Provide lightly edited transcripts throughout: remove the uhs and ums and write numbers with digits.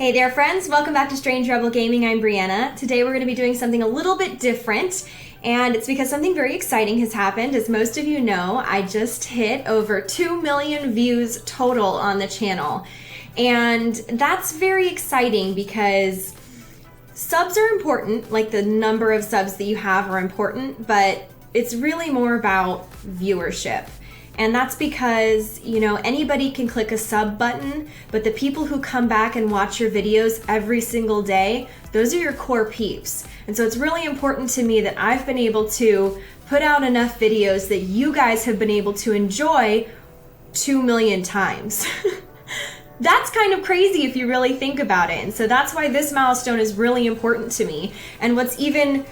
Hey there friends, welcome back to Strange Rebel Gaming. I'm Brianna. Today we're going to be doing something a little bit different, and it's because something very exciting has happened. As most of you know, I just hit over 2 million views total on the channel. And that's very exciting because subs are important, like the number of subs that you have are important, but it's really more about viewership. And that's because, you know, anybody can click a sub button, but the people who come back and watch your videos every single day, those are your core peeps. And so it's really important to me that I've been able to put out enough videos that you guys have been able to enjoy 2 million times. That's kind of crazy if you really think about it. And so that's why this milestone is really important to me. And what's even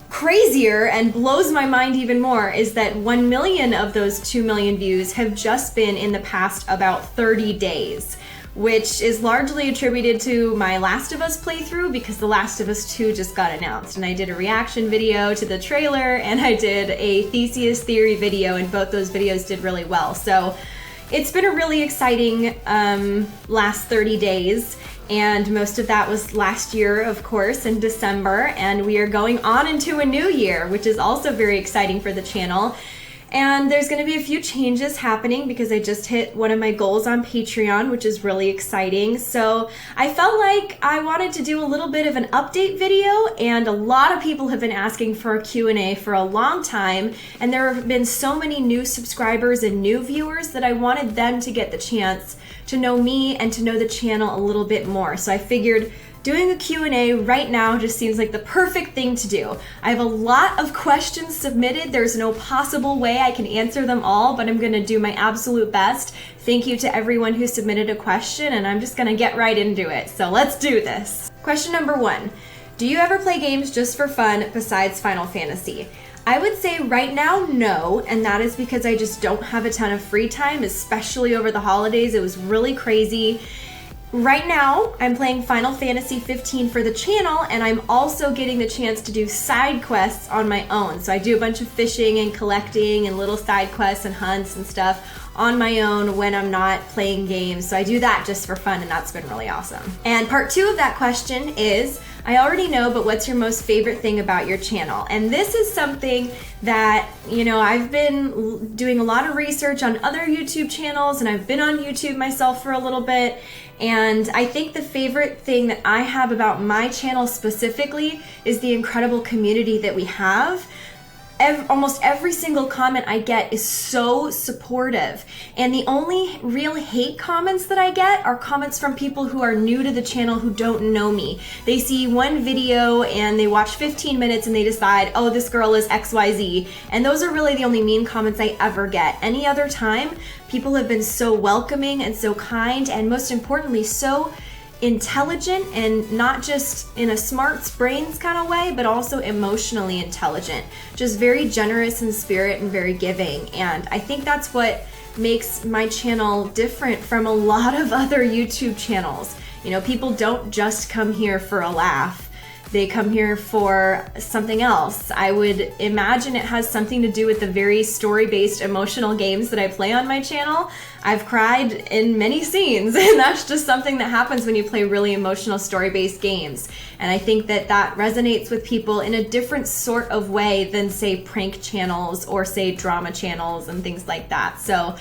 crazier and blows my mind even more is that 1 million of those 2 million views have just been in the past about 30 days, which is largely attributed to my Last of Us playthrough because The Last of Us 2 just got announced, and I did a reaction video to the trailer and I did a Theseus theory video, and both those videos did really well. So it's been a really exciting last 30 days. And most of that was last year, of course, in December, and we are going on into a new year, which is also very exciting for the channel. And there's going to be a few changes happening because I just hit one of my goals on Patreon, which is really exciting. So I felt like I wanted to do a little bit of an update video, and a lot of people have been asking for a Q&A for a long time, and there have been so many new subscribers and new viewers that I wanted them to get the chance to know me and to know the channel a little bit more. So I figured doing a Q&A right now just seems like the perfect thing to do. I have a lot of questions submitted. There's no possible way I can answer them all, but I'm gonna do my absolute best. Thank you to everyone who submitted a question, and I'm just gonna get right into it. So let's do this. Question number 1. Do you ever play games just for fun besides Final Fantasy? I would say right now, no, and that is because I just don't have a ton of free time, especially over the holidays. It was really crazy. Right now, I'm playing Final Fantasy 15 for the channel, and I'm also getting the chance to do side quests on my own. So I do a bunch of fishing and collecting and little side quests and hunts and stuff on my own when I'm not playing games. So I do that just for fun, and that's been really awesome. And part 2 of that question is, I already know, but what's your most favorite thing about your channel? And this is something that, you know, I've been doing a lot of research on other YouTube channels, and I've been on YouTube myself for a little bit. And I think the favorite thing that I have about my channel specifically is the incredible community that we have. Almost every single comment I get is so supportive, and the only real hate comments that I get are comments from people who are new to the channel who don't know me. They see one video and they watch 15 minutes and they decide, oh, this girl is XYZ, and those are really the only mean comments I ever get. Any other time, people have been so welcoming and so kind, and most importantly, so intelligent, and not just in a smarts brains kind of way, but also emotionally intelligent. Just very generous in spirit and very giving. And I think that's what makes my channel different from a lot of other YouTube channels. You know, people don't just come here for a laugh. They come here for something else. I would imagine it has something to do with the very story-based emotional games that I play on my channel. I've cried in many scenes, and that's just something that happens when you play really emotional story-based games. And I think that that resonates with people in a different sort of way than, say, prank channels or, say, drama channels and things like that. So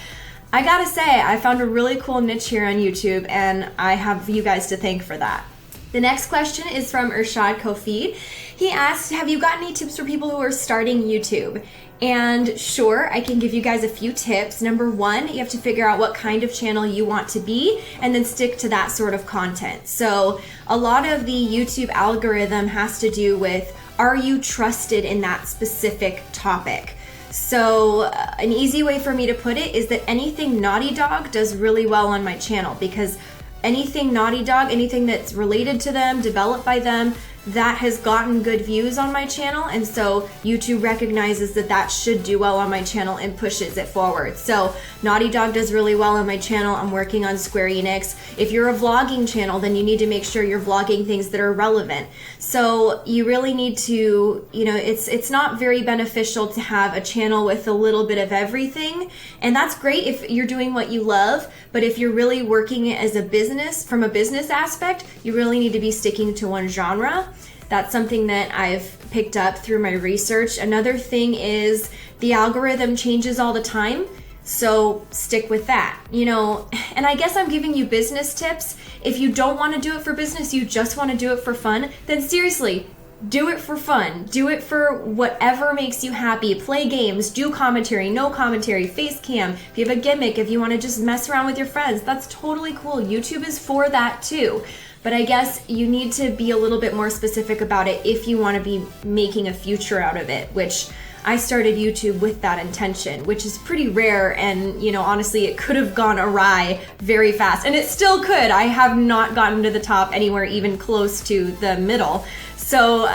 I gotta say, I found a really cool niche here on YouTube, and I have you guys to thank for that. The next question is from Irshad Kofi. He asked, have you got any tips for people who are starting YouTube? And sure, I can give you guys a few tips. Number 1, you have to figure out what kind of channel you want to be, and then stick to that sort of content. So a lot of the YouTube algorithm has to do with, are you trusted in that specific topic? So an easy way for me to put it is that anything Naughty Dog does really well on my channel, because anything Naughty Dog, anything that's related to them, developed by them, that has gotten good views on my channel, and so YouTube recognizes that that should do well on my channel and pushes it forward. So Naughty Dog does really well on my channel. I'm working on Square Enix. If you're a vlogging channel, then you need to make sure you're vlogging things that are relevant. So you really need to, you know, it's not very beneficial to have a channel with a little bit of everything, and that's great if you're doing what you love, but if you're really working it as a business, from a business aspect, you really need to be sticking to one genre. That's something that I've picked up through my research. Another thing is the algorithm changes all the time, so stick with that. You know, and I guess I'm giving you business tips. If you don't want to do it for business, you just want to do it for fun, then seriously, do it for fun. Do it for whatever makes you happy. Play games, do commentary, no commentary, face cam. If you have a gimmick, if you want to just mess around with your friends, that's totally cool. YouTube is for that too. But I guess you need to be a little bit more specific about it if you want to be making a future out of it, which I started YouTube with that intention, which is pretty rare, and you know, honestly, it could have gone awry very fast, and it still could. I have not gotten to the top anywhere even close to the middle. So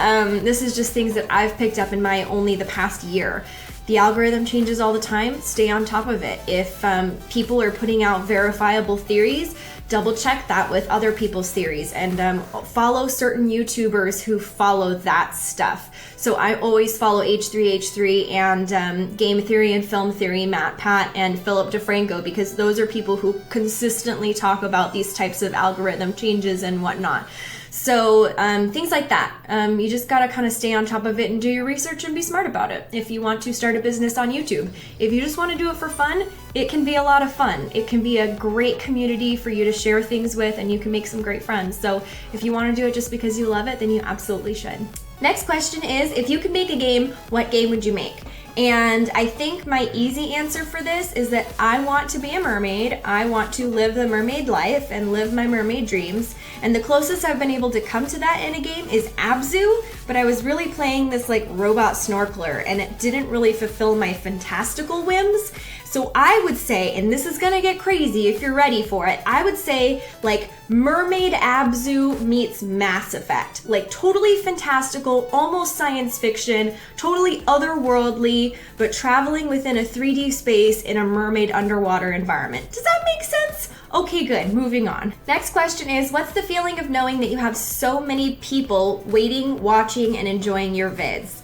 this is just things that I've picked up in only the past year. The algorithm changes all the time. Stay on top of it. If people are putting out verifiable theories, double check that with other people's theories, and follow certain YouTubers who follow that stuff. So I always follow H3H3 and Game Theory and Film Theory, Matt Pat and Philip DeFranco, because those are people who consistently talk about these types of algorithm changes and whatnot. So things like that. You just gotta kind of stay on top of it and do your research and be smart about it if you want to start a business on YouTube. If you just want to do it for fun, it can be a lot of fun. It can be a great community for you to share things with, and you can make some great friends. So if you want to do it just because you love it, then you absolutely should. Next question is, if you could make a game, what game would you make? And I think my easy answer for this is that I want to be a mermaid. I want to live the mermaid life and live my mermaid dreams. And the closest I've been able to come to that in a game is ABZU, but I was really playing this like robot snorkeler, and it didn't really fulfill my fantastical whims. So I would say, and this is gonna get crazy if you're ready for it, I would say like Mermaid ABZU meets Mass Effect. Like totally fantastical, almost science fiction, totally otherworldly, but traveling within a 3D space in a mermaid underwater environment. Does that make sense? Okay, good, moving on. Next question is, what's the feeling of knowing that you have so many people waiting, watching, and enjoying your vids?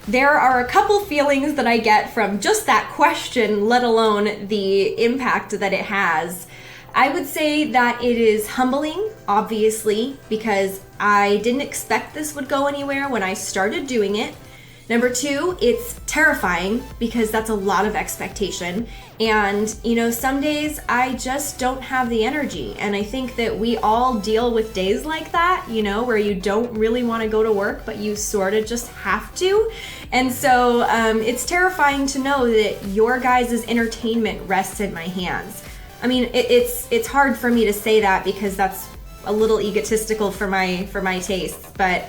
There are a couple feelings that I get from just that question, let alone the impact that it has. I would say that it is humbling, obviously, because I didn't expect this would go anywhere when I started doing it. Number two, it's terrifying because that's a lot of expectation. And, you know, some days I just don't have the energy. And I think that we all deal with days like that, you know, where you don't really want to go to work, but you sort of just have to. And so it's terrifying to know that your guys' entertainment rests in my hands. I mean, it's hard for me to say that because that's a little egotistical for my tastes, but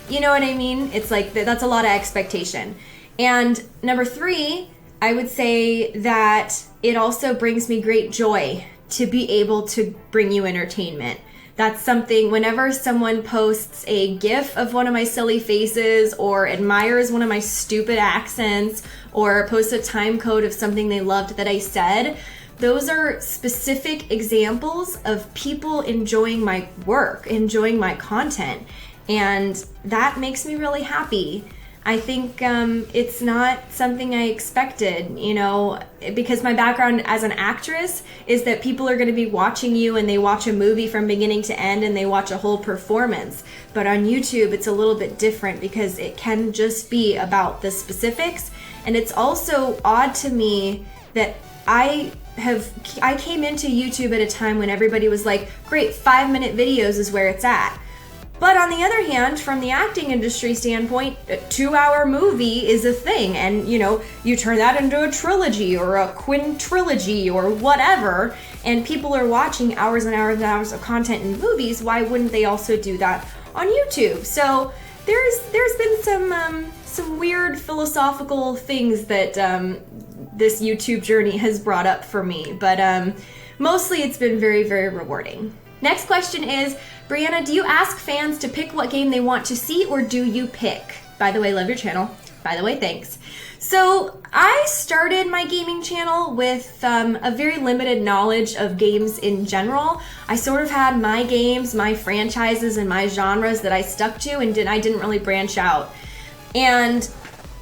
you know what I mean? It's like that's a lot of expectation. And number three, I would say that it also brings me great joy to be able to bring you entertainment. That's something, whenever someone posts a GIF of one of my silly faces or admires one of my stupid accents or posts a time code of something they loved that I said, those are specific examples of people enjoying my work, enjoying my content. And that makes me really happy. I think it's not something I expected, you know, because my background as an actress is that people are going to be watching you and they watch a movie from beginning to end and they watch a whole performance. But on YouTube, it's a little bit different because it can just be about the specifics. And it's also odd to me that I came into YouTube at a time when everybody was like, great, 5-minute videos is where it's at. But on the other hand, from the acting industry standpoint, a 2-hour movie is a thing. And, you know, you turn that into a trilogy or a quintrilogy or whatever, and people are watching hours and hours and hours of content in movies. Why wouldn't they also do that on YouTube? So there's been some weird philosophical things that this YouTube journey has brought up for me. But mostly it's been very, very rewarding. Next question is, Brianna, do you ask fans to pick what game they want to see, or do you pick? By the way, love your channel. By the way, thanks. So I started my gaming channel with a very limited knowledge of games in general. I sort of had my games, my franchises, and my genres that I stuck to, and I didn't really branch out. And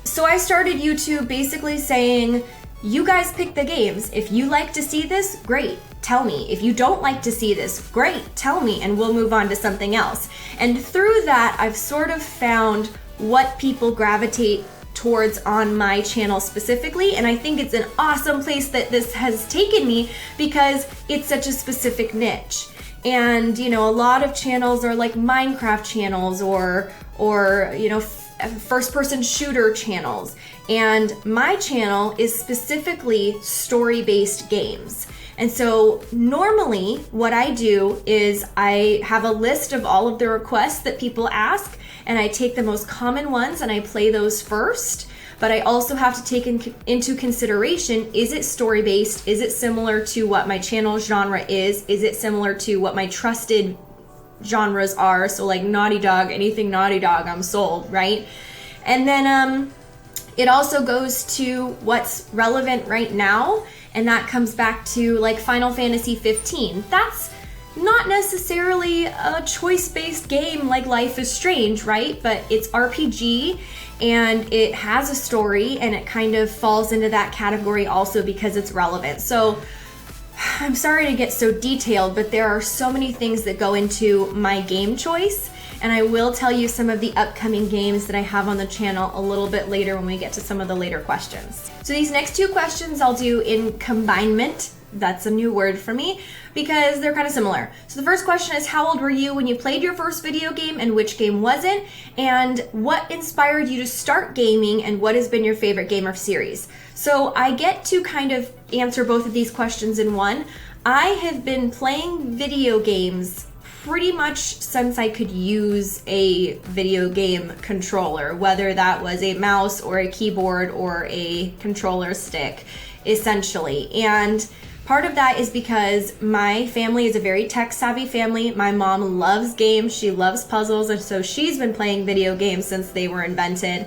so I started YouTube basically saying, you guys pick the games. If you like to see this, great, tell me. If you don't like to see this, great, tell me, and we'll move on to something else. And through that, I've sort of found what people gravitate towards on my channel specifically, and I think it's an awesome place that this has taken me because it's such a specific niche. And you know, a lot of channels are like Minecraft channels or you know, first-person shooter channels, and my channel is specifically story-based games. And so normally what I do is I have a list of all of the requests that people ask, and I take the most common ones and I play those first. But I also have to take into consideration, is it story-based? Is it similar to what my channel genre is? Is it similar to what my trusted genres are? So like Naughty Dog, anything Naughty Dog, I'm sold, right? And then it also goes to what's relevant right now, and that comes back to like Final Fantasy 15. That's not necessarily a choice-based game like Life is Strange, right? But it's RPG, and it has a story, and it kind of falls into that category also because it's relevant. So I'm sorry to get so detailed, but there are so many things that go into my game choice, and I will tell you some of the upcoming games that I have on the channel a little bit later when we get to some of the later questions. So these next two questions I'll do in combinement. That's a new word for me because they're kind of similar. So the first question is, how old were you when you played your first video game, and which game was it? And what inspired you to start gaming, and what has been your favorite game or series? So I get to kind of answer both of these questions in one. I have been playing video games pretty much since I could use a video game controller, whether that was a mouse or a keyboard or a controller stick, essentially. And part of that is because my family is a very tech-savvy family. My mom loves games, she loves puzzles, and so she's been playing video games since they were invented.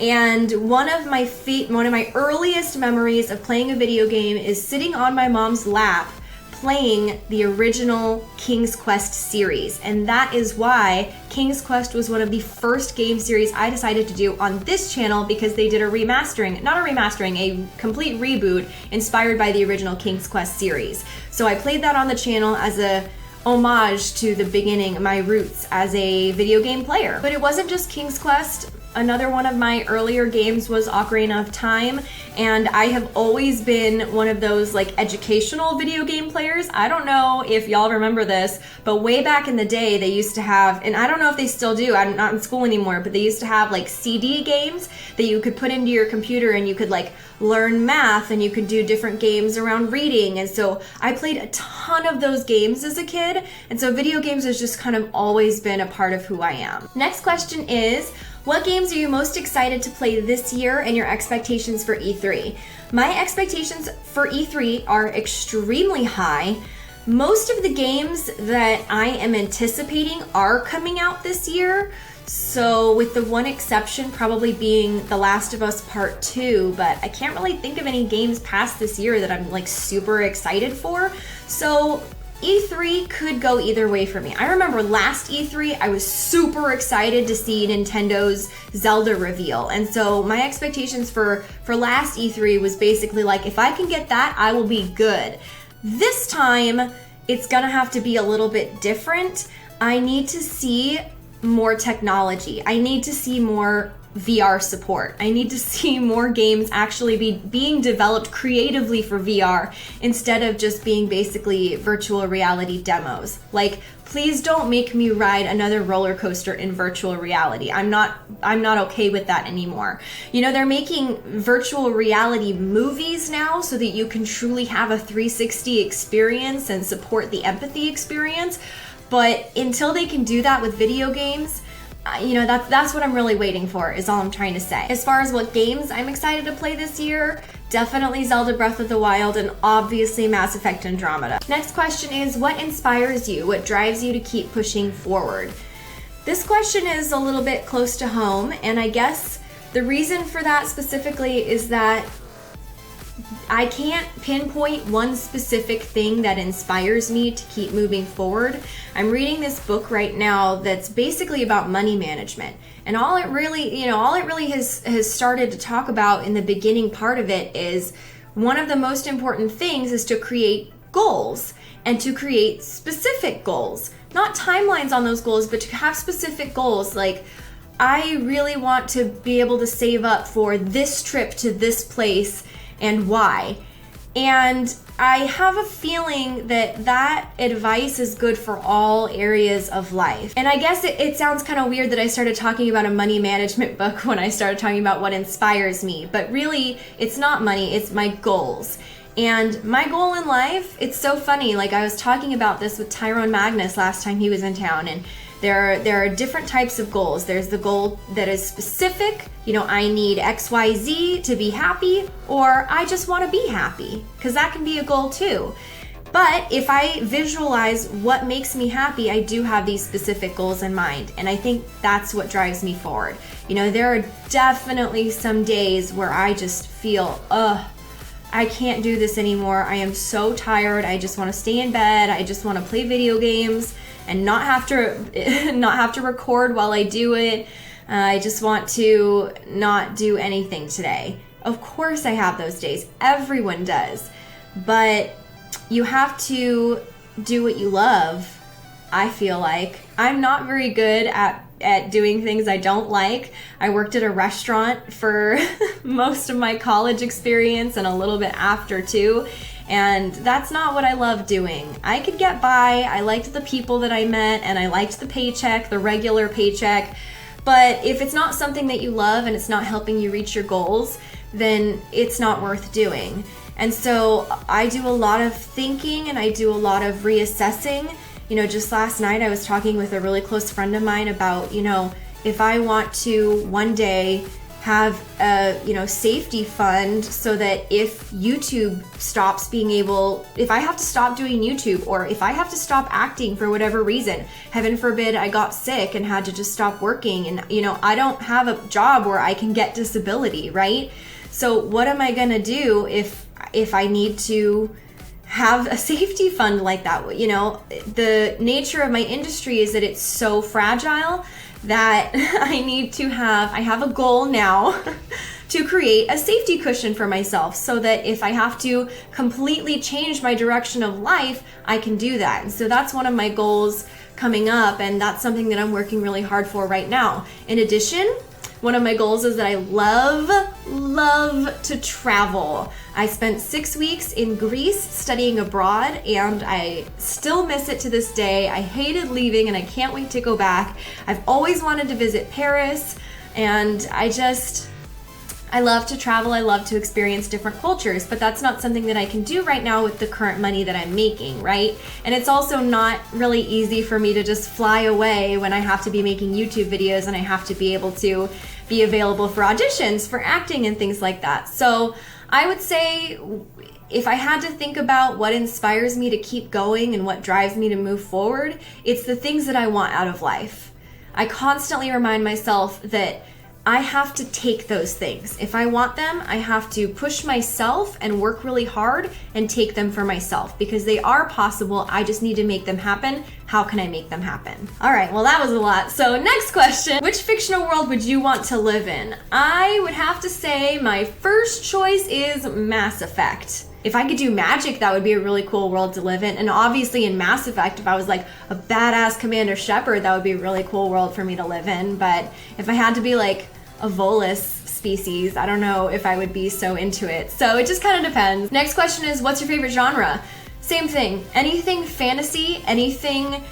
And one of my earliest memories of playing a video game is sitting on my mom's lap playing the original King's Quest series. And that is why King's Quest was one of the first game series I decided to do on this channel, because they did a complete reboot inspired by the original King's Quest series. So I played that on the channel as a homage to the beginning, my roots as a video game player. But it wasn't just King's Quest. Another one of my earlier games was Ocarina of Time, and I have always been one of those like educational video game players. I don't know if y'all remember this, but way back in the day they used to have, and I don't know if they still do, I'm not in school anymore, but they used to have like CD games that you could put into your computer, and you could like learn math, and you could do different games around reading. And so I played a ton of those games as a kid, and so video games has just kind of always been a part of who I am. Next question is, what games are you most excited to play this year, and your expectations for E3? My expectations for E3 are extremely high. Most of the games that I am anticipating are coming out this year. So with the one exception probably being The Last of Us Part 2, but I can't really think of any games past this year that I'm like super excited for. So E3 could go either way for me. I remember last E3, I was super excited to see Nintendo's Zelda reveal. And so my expectations for last E3 was basically like, if I can get that, I will be good. This time, it's gonna have to be a little bit different. I need to see more technology. I need to see more VR support. I need to see more games actually being developed creatively for VR instead of just being basically virtual reality demos. Like, please don't make me ride another roller coaster in virtual reality. I'm not okay with that anymore. You know, they're making virtual reality movies now so that you can truly have a 360 experience and support the empathy experience. But until they can do that with video games, you know, that's what I'm really waiting for, is all I'm trying to say. As far as what games I'm excited to play this year, Definitely Zelda Breath of the Wild, and obviously Mass Effect Andromeda. Next question is, what inspires you? What drives you to keep pushing forward? This question is a little bit close to home, and I guess the reason for that specifically is that I can't pinpoint one specific thing that inspires me to keep moving forward. I'm reading this book right now that's basically about money management. And all it really has started to talk about in the beginning part of it is one of the most important things is to create goals and to create specific goals. Not timelines on those goals, but to have specific goals. Like, I really want to be able to save up for this trip to this place and why. And I have a feeling that that advice is good for all areas of life. And I guess it sounds kind of weird that I started talking about a money management book when I started talking about what inspires me, but really it's not money, it's my goals. And my goal in life, it's so funny, like I was talking about this with Tyrone Magnus last time he was in town, and there are different types of goals. There's the goal that is specific, I need XYZ to be happy, or I just want to be happy, because that can be a goal too. But if I visualize what makes me happy, I do have these specific goals in mind, and I think that's what drives me forward. There are definitely some days where I just feel, I can't do this anymore. I am so tired. I just want to stay in bed. I just want to play video games and not have to record while I do it. I just want to not do anything today. Of course I have those days. Everyone does. But you have to do what you love, I feel like. I'm not very good at doing things I don't like. I worked at a restaurant for most of my college experience and a little bit after too. And that's not what I love doing. I could get by. I liked the people that I met, and I liked the paycheck, the regular paycheck. But if it's not something that you love and it's not helping you reach your goals, then it's not worth doing. And so I do a lot of thinking and I do a lot of reassessing. Just last night I was talking with a really close friend of mine about, if I want to one day have a safety fund so that if YouTube stops being able, if I have to stop doing YouTube, or if I have to stop acting for whatever reason, heaven forbid I got sick and had to just stop working, and I don't have a job where I can get disability, right? So what am I gonna do if I need to have a safety fund like that? The nature of my industry is that it's so fragile that I have a goal now to create a safety cushion for myself so that if I have to completely change my direction of life, I can do that. And so that's one of my goals coming up, and that's something that I'm working really hard for right now. In addition, one of my goals is that I love to travel. I spent 6 weeks in Greece studying abroad, and I still miss it to this day. I hated leaving and I can't wait to go back. I've always wanted to visit Paris, and I love to travel. I love to experience different cultures, but that's not something that I can do right now with the current money that I'm making, right? And it's also not really easy for me to just fly away when I have to be making YouTube videos and I have to be able to be available for auditions, for acting and things like that. So I would say if I had to think about what inspires me to keep going and what drives me to move forward, it's the things that I want out of life. I constantly remind myself that I have to take those things. If I want them, I have to push myself and work really hard and take them for myself, because they are possible. I just need to make them happen. How can I make them happen? All right, well, that was a lot. So next question, which fictional world would you want to live in? I would have to say my first choice is Mass Effect. If I could do magic, that would be a really cool world to live in. And obviously in Mass Effect, if I was like a badass Commander Shepard, that would be a really cool world for me to live in. But if I had to be like a Volus species, I don't know if I would be so into it. So it just kind of depends. Next question is, what's your favorite genre? Same thing. Anything fantasy, anything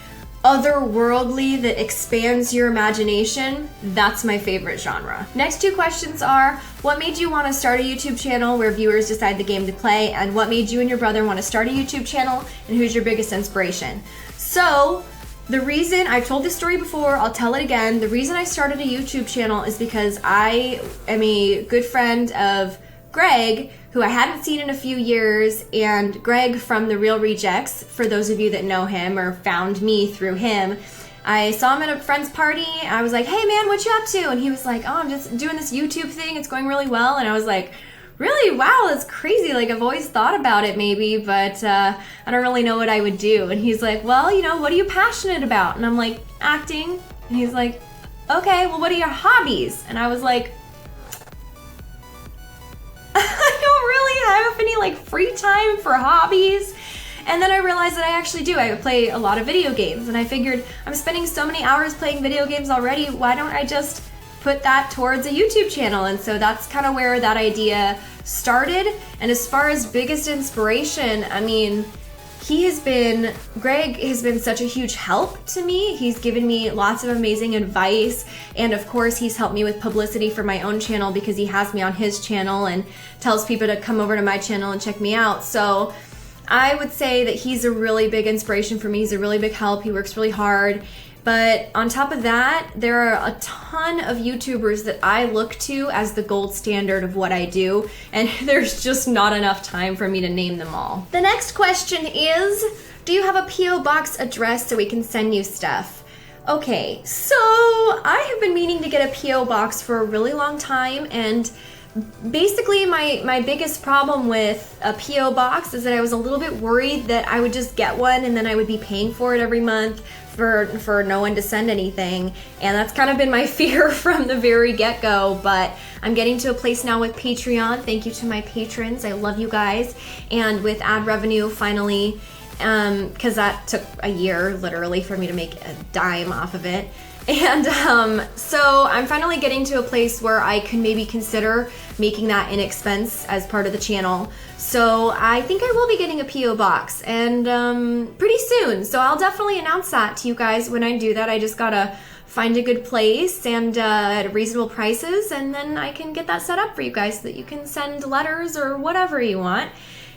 otherworldly that expands your imagination, that's my favorite genre. Next two questions are, what made you want to start a YouTube channel where viewers decide the game to play, and what made you and your brother want to start a YouTube channel, and who's your biggest inspiration? So the reason, I've told this story before, I'll tell it again. The reason I started a YouTube channel is because I am a good friend of Greg, who I hadn't seen in a few years, and Greg from The Real Rejects, for those of you that know him or found me through him. I saw him at a friend's party. I was like, hey man, what you up to? And he was like, oh, I'm just doing this YouTube thing. It's going really well. And I was like, really? Wow, that's crazy. Like, I've always thought about it maybe, but I don't really know what I would do. And he's like, well, you know, what are you passionate about? And I'm like, acting. And he's like, okay, well, what are your hobbies? And I was like, I don't really have any like free time for hobbies. And then I realized that I actually do. I play a lot of video games, and I figured I'm spending so many hours playing video games already, why don't I just put that towards a YouTube channel? And so that's kind of where that idea started. And as far as biggest inspiration, I mean, Greg has been such a huge help to me. He's given me lots of amazing advice. And of course, he's helped me with publicity for my own channel because he has me on his channel and tells people to come over to my channel and check me out. So I would say that he's a really big inspiration for me. He's a really big help. He works really hard. But on top of that, there are a ton of YouTubers that I look to as the gold standard of what I do, and there's just not enough time for me to name them all. The next question is, do you have a P.O. Box address so we can send you stuff? Okay, so I have been meaning to get a P.O. Box for a really long time, and basically my biggest problem with a P.O. Box is that I was a little bit worried that I would just get one and then I would be paying for it every month for no one to send anything, and that's kind of been my fear from the very get-go. But I'm getting to a place now with Patreon. Thank you to my patrons, I love you guys. And with ad revenue finally, because that took a year literally for me to make a dime off of it. And so I'm finally getting to a place where I can maybe consider making that an expense as part of the channel. So I think I will be getting a P.O. Box, and pretty soon. So I'll definitely announce that to you guys when I do that. I just gotta find a good place and at reasonable prices, and then I can get that set up for you guys so that you can send letters or whatever you want.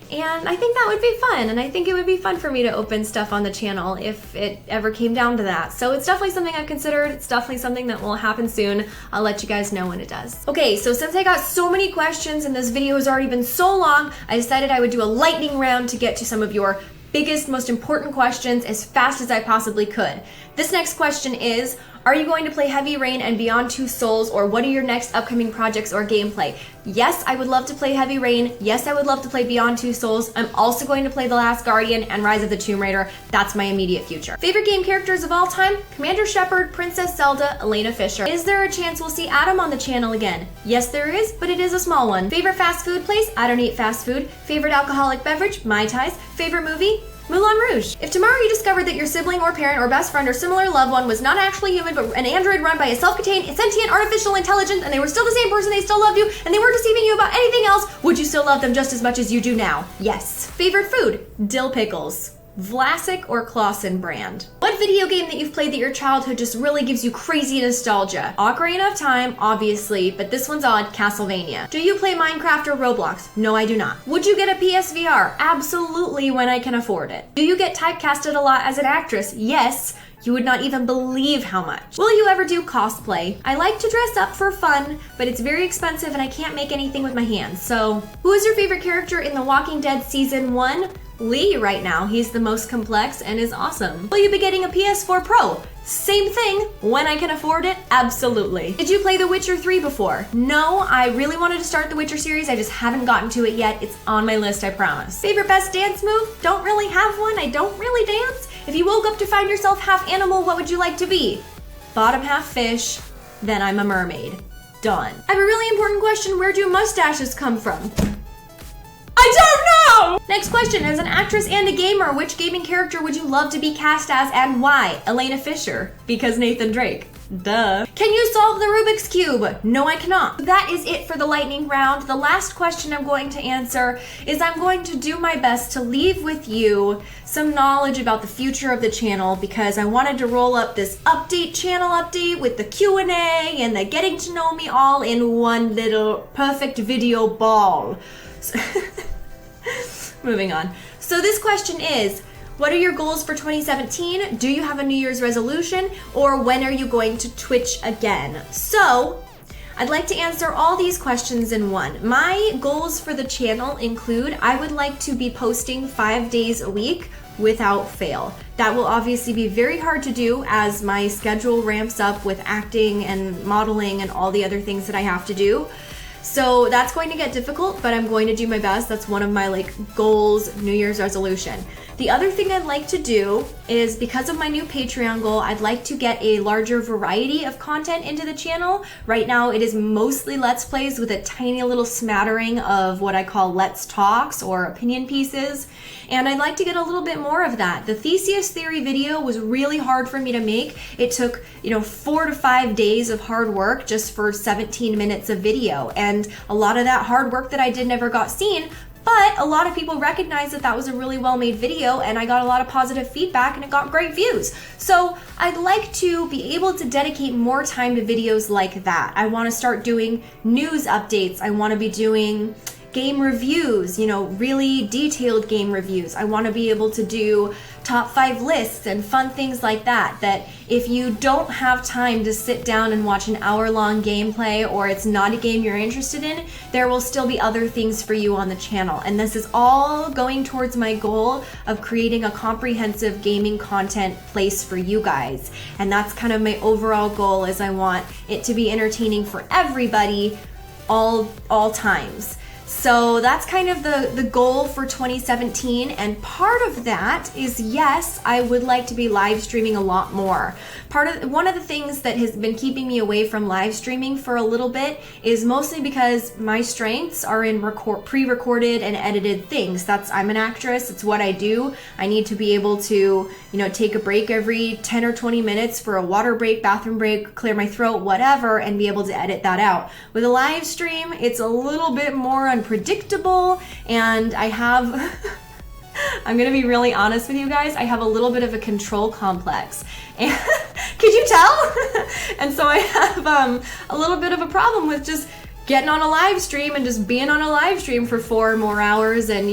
And I think that would be fun, and I think it would be fun for me to open stuff on the channel if it ever came down to that. So it's definitely something I've considered. It's definitely something that will happen soon. I'll let you guys know when it does. Okay, so since I got so many questions and this video has already been so long, I decided I would do a lightning round to get to some of your biggest, most important questions as fast as I possibly could. This next question is, are you going to play Heavy Rain and Beyond Two Souls, or what are your next upcoming projects or gameplay? Yes, I would love to play Heavy Rain. Yes, I would love to play Beyond Two Souls. I'm also going to play The Last Guardian and Rise of the Tomb Raider. That's my immediate future. Favorite game characters of all time? Commander Shepard, Princess Zelda, Elena Fisher. Is there a chance we'll see Adam on the channel again? Yes, there is, but it is a small one. Favorite fast food place? I don't eat fast food. Favorite alcoholic beverage? Mai Tais. Favorite movie? Moulin Rouge. If tomorrow you discovered that your sibling or parent or best friend or similar loved one was not actually human but an android run by a self-contained, sentient, artificial intelligence, and they were still the same person, they still loved you, and they weren't deceiving you about anything else, would you still love them just as much as you do now? Yes. Favorite food? Dill pickles. Vlasic or Clausen brand. What video game that you've played that your childhood just really gives you crazy nostalgia? Ocarina of Time, obviously, but this one's odd, Castlevania. Do you play Minecraft or Roblox? No, I do not. Would you get a PSVR? Absolutely, when I can afford it. Do you get typecasted a lot as an actress? Yes. You would not even believe how much. Will you ever do cosplay? I like to dress up for fun, but it's very expensive and I can't make anything with my hands. So, who is your favorite character in The Walking Dead Season 1? Lee right now. He's the most complex and is awesome. Will you be getting a PS4 Pro? Same thing, when I can afford it, absolutely. Did you play The Witcher 3 before? No, I really wanted to start the Witcher series, I just haven't gotten to it yet. It's on my list, I promise. Favorite best dance move? Don't really have one, I don't really dance. If you woke up to find yourself half animal, what would you like to be? Bottom half fish, then I'm a mermaid. Done. I have a really important question, where do mustaches come from? I don't know! Next question, as an actress and a gamer, which gaming character would you love to be cast as and why? Elena Fisher, because Nathan Drake. Duh. Can you solve the Rubik's Cube? No, I cannot. That is it for the lightning round. The last question I'm going to answer is I'm going to do my best to leave with you some knowledge about the future of the channel, because I wanted to roll up this channel update with the Q&A and the getting to know me all in one little perfect video ball. Moving on. So this question is, what are your goals for 2017? Do you have a New Year's resolution? Or when are you going to Twitch again? So, I'd like to answer all these questions in one. My goals for the channel include I would like to be posting 5 days a week without fail. That will obviously be very hard to do as my schedule ramps up with acting and modeling and all the other things that I have to do. So that's going to get difficult, but I'm going to do my best. That's one of my goals, New Year's resolution. The other thing I'd like to do is, because of my new Patreon goal, I'd like to get a larger variety of content into the channel. Right now it is mostly Let's Plays with a tiny little smattering of what I call Let's Talks or opinion pieces. And I'd like to get a little bit more of that. The Theseus Theory video was really hard for me to make. It took, 4 to 5 days of hard work just for 17 minutes of video. And a lot of that hard work that I did never got seen. But a lot of people recognized that that was a really well-made video, and I got a lot of positive feedback and it got great views. So I'd like to be able to dedicate more time to videos like that. I want to start doing news updates. I want to be doing game reviews, really detailed game reviews. I want to be able to do top 5 lists and fun things like that, that if you don't have time to sit down and watch an hour-long gameplay, or it's not a game you're interested in, there will still be other things for you on the channel. And this is all going towards my goal of creating a comprehensive gaming content place for you guys. And that's kind of my overall goal, is I want it to be entertaining for everybody all times. So that's kind of the goal for 2017, and part of that is, yes, I would like to be live streaming a lot more. One of the things that has been keeping me away from live streaming for a little bit is mostly because my strengths are in pre-recorded and edited things. I'm an actress, it's what I do. I need to be able to, take a break every 10 or 20 minutes for a water break, bathroom break, clear my throat, whatever, and be able to edit that out. With a live stream, it's a little bit more unpredictable, and I have I'm gonna be really honest with you guys, I have a little bit of a control complex. And could you tell? And so I have a little bit of a problem with just getting on a live stream and just being on a live stream for 4 more hours, and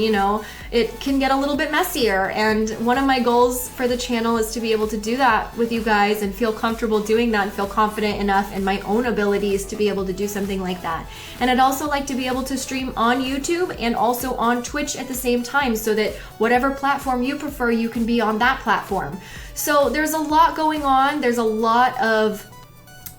it can get a little bit messier. And one of my goals for the channel is to be able to do that with you guys and feel comfortable doing that and feel confident enough in my own abilities to be able to do something like that. And I'd also like to be able to stream on YouTube and also on Twitch at the same time, so that whatever platform you prefer, you can be on that platform. So there's a lot going on. There's a lot of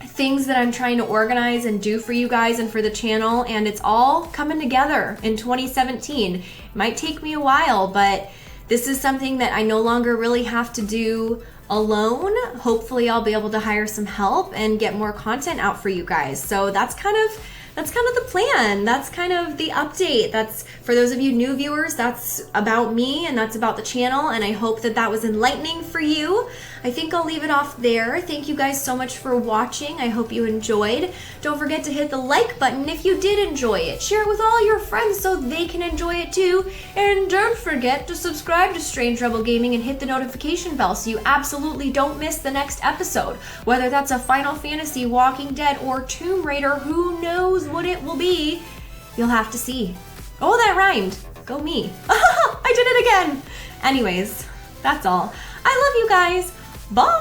things that I'm trying to organize and do for you guys and for the channel, and it's all coming together in 2017. It might take me a while, but this is something that I no longer really have to do alone. Hopefully I'll be able to hire some help and get more content out for you guys. So that's kind of the plan. That's kind of the update. That's, for those of you new viewers, that's about me and that's about the channel, and I hope that that was enlightening for you. I think I'll leave it off there. Thank you guys so much for watching. I hope you enjoyed. Don't forget to hit the like button if you did enjoy it. Share it with all your friends so they can enjoy it too. And don't forget to subscribe to Strange Rebel Gaming and hit the notification bell so you absolutely don't miss the next episode. Whether that's a Final Fantasy, Walking Dead, or Tomb Raider, who knows what it will be. You'll have to see. Oh, that rhymed. Go me. I did it again. Anyways, that's all. I love you guys. Bye!